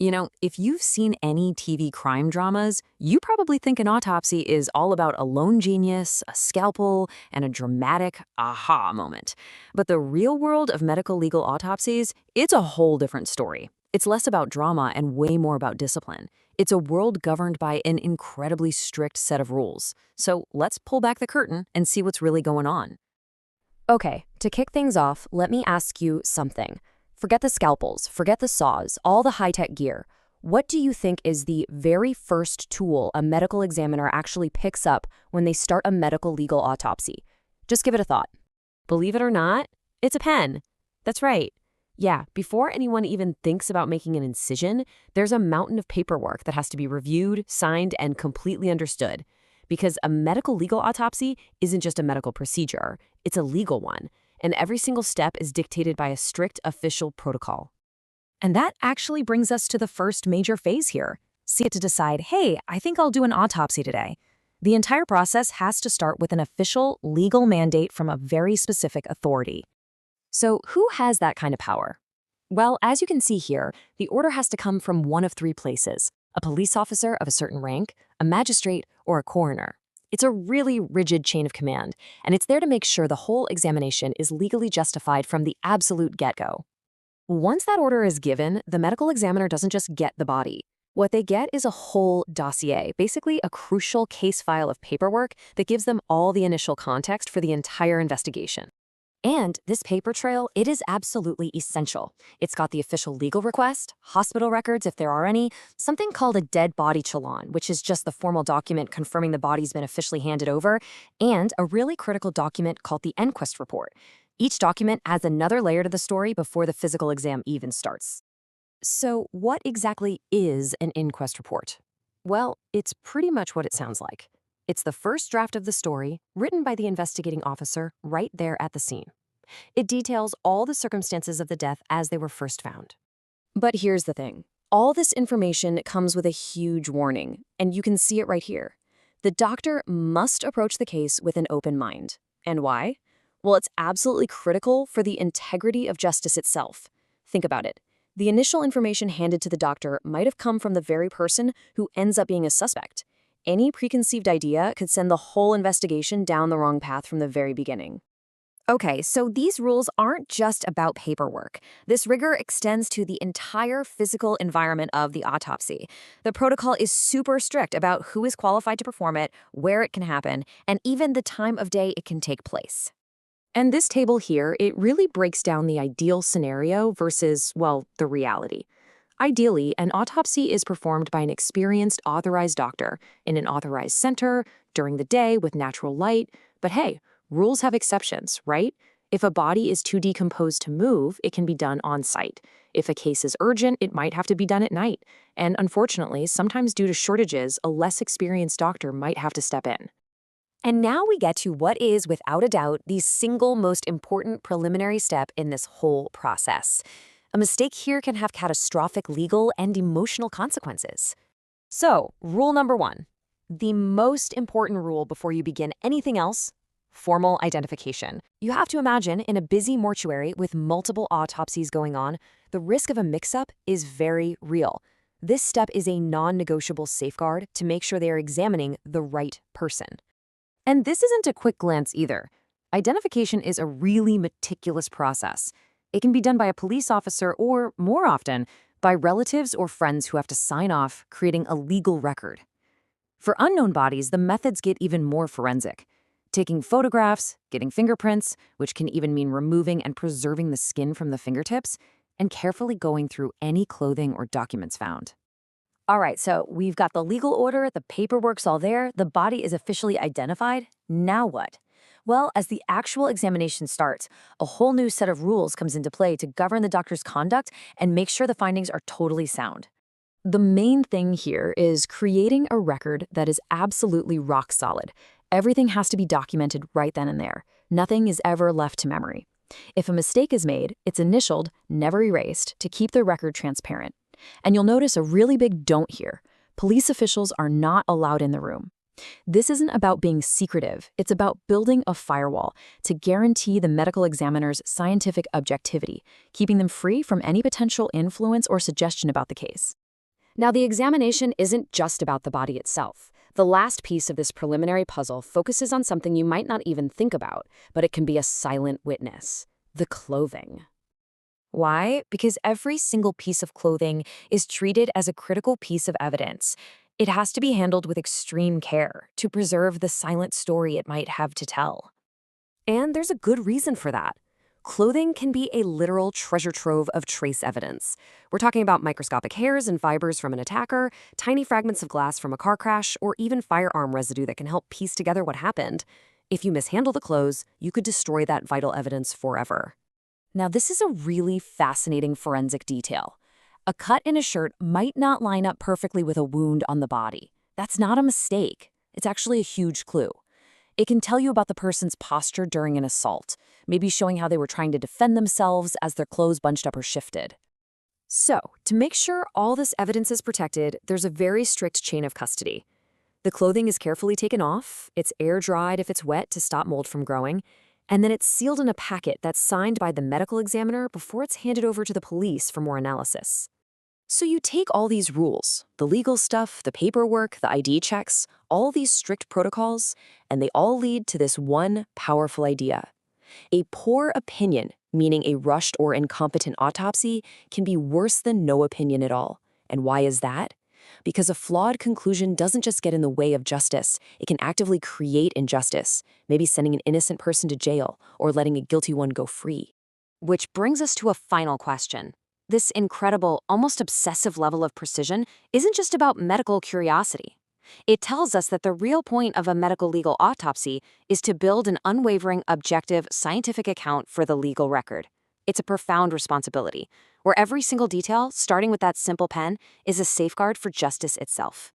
If you've seen any TV crime dramas, you probably think an autopsy is all about a lone genius, a scalpel, and a dramatic aha moment. But the real world of medical legal autopsies, it's a whole different story. It's less about drama and way more about discipline. It's a world governed by an incredibly strict set of rules. So let's pull back the curtain and see what's really going on. Okay, to kick things off, let me ask you something. Forget the scalpels, forget the saws, all the high-tech gear. What do you think is the very first tool a medical examiner actually picks up when they start a medical legal autopsy? Just give it a thought. Believe it or not, it's a pen. That's right. Yeah, before anyone even thinks about making an incision, there's a mountain of paperwork that has to be reviewed, signed, and completely understood. Because a medical legal autopsy isn't just a medical procedure, it's a legal one, and every single step is dictated by a strict official protocol. And that actually brings us to the first major phase here. See it to decide, hey, I think I'll do an autopsy today. The entire process has to start with an official legal mandate from a very specific authority. So who has that kind of power? Well, as you can see here, the order has to come from one of three places: a police officer of a certain rank, a magistrate, or a coroner. It's a really rigid chain of command, and it's there to make sure the whole examination is legally justified from the absolute get-go. Once that order is given, the medical examiner doesn't just get the body. What they get is a whole dossier, basically a crucial case file of paperwork that gives them all the initial context for the entire investigation. And this paper trail, it is absolutely essential. It's got the official legal request, hospital records if there are any, something called a dead body challan, which is just the formal document confirming the body's been officially handed over, and a really critical document called the inquest report. Each document adds another layer to the story before the physical exam even starts. So what exactly is an inquest report? Well, it's pretty much what it sounds like. It's the first draft of the story, written by the investigating officer right there at the scene. It details all the circumstances of the death as they were first found. But here's the thing. All this information comes with a huge warning, and you can see it right here. The doctor must approach the case with an open mind. And why? Well, it's absolutely critical for the integrity of justice itself. Think about it. The initial information handed to the doctor might have come from the very person who ends up being a suspect. Any preconceived idea could send the whole investigation down the wrong path from the very beginning. Okay, so these rules aren't just about paperwork. This rigor extends to the entire physical environment of the autopsy. The protocol is super strict about who is qualified to perform it, where it can happen, and even the time of day it can take place. And this table here, it really breaks down the ideal scenario versus, well, the reality. Ideally, an autopsy is performed by an experienced, authorized doctor in an authorized center, during the day with natural light. But hey, rules have exceptions, right? If a body is too decomposed to move, it can be done on site. If a case is urgent, it might have to be done at night. And unfortunately, sometimes due to shortages, a less experienced doctor might have to step in. And now we get to what is, without a doubt, the single most important preliminary step in this whole process. A mistake here can have catastrophic legal and emotional consequences. So, rule number one, the most important rule before you begin anything else: formal identification. You have to imagine, in a busy mortuary with multiple autopsies going on, the risk of a mix-up is very real. This step is a non-negotiable safeguard to make sure they are examining the right person. And this isn't a quick glance either. Identification is a really meticulous process. It can be done by a police officer or, more often, by relatives or friends who have to sign off, creating a legal record. For unknown bodies, the methods get even more forensic. Taking photographs, getting fingerprints, which can even mean removing and preserving the skin from the fingertips, and carefully going through any clothing or documents found. All right, so we've got the legal order, the paperwork's all there, the body is officially identified. Now what? Well, as the actual examination starts, a whole new set of rules comes into play to govern the doctor's conduct and make sure the findings are totally sound. The main thing here is creating a record that is absolutely rock solid. Everything has to be documented right then and there. Nothing is ever left to memory. If a mistake is made, it's initialed, never erased, to keep the record transparent. And you'll notice a really big don't here. Police officials are not allowed in the room. This isn't about being secretive, it's about building a firewall to guarantee the medical examiner's scientific objectivity, keeping them free from any potential influence or suggestion about the case. Now, the examination isn't just about the body itself. The last piece of this preliminary puzzle focuses on something you might not even think about, but it can be a silent witness: the clothing. Why? Because every single piece of clothing is treated as a critical piece of evidence. It has to be handled with extreme care to preserve the silent story it might have to tell. And there's a good reason for that. Clothing can be a literal treasure trove of trace evidence. We're talking about microscopic hairs and fibers from an attacker, tiny fragments of glass from a car crash, or even firearm residue that can help piece together what happened. If you mishandle the clothes, you could destroy that vital evidence forever. Now, this is a really fascinating forensic detail. A cut in a shirt might not line up perfectly with a wound on the body. That's not a mistake. It's actually a huge clue. It can tell you about the person's posture during an assault, maybe showing how they were trying to defend themselves as their clothes bunched up or shifted. So, to make sure all this evidence is protected, there's a very strict chain of custody. The clothing is carefully taken off, it's air-dried if it's wet to stop mold from growing, and then it's sealed in a packet that's signed by the medical examiner before it's handed over to the police for more analysis. So you take all these rules, the legal stuff, the paperwork, the ID checks, all these strict protocols, and they all lead to this one powerful idea. A poor opinion, meaning a rushed or incompetent autopsy, can be worse than no opinion at all. And why is that? Because a flawed conclusion doesn't just get in the way of justice, it can actively create injustice, maybe sending an innocent person to jail or letting a guilty one go free. Which brings us to a final question. This incredible, almost obsessive level of precision isn't just about medical curiosity. It tells us that the real point of a medical legal autopsy is to build an unwavering, objective, scientific account for the legal record. It's a profound responsibility, where every single detail, starting with that simple pen, is a safeguard for justice itself.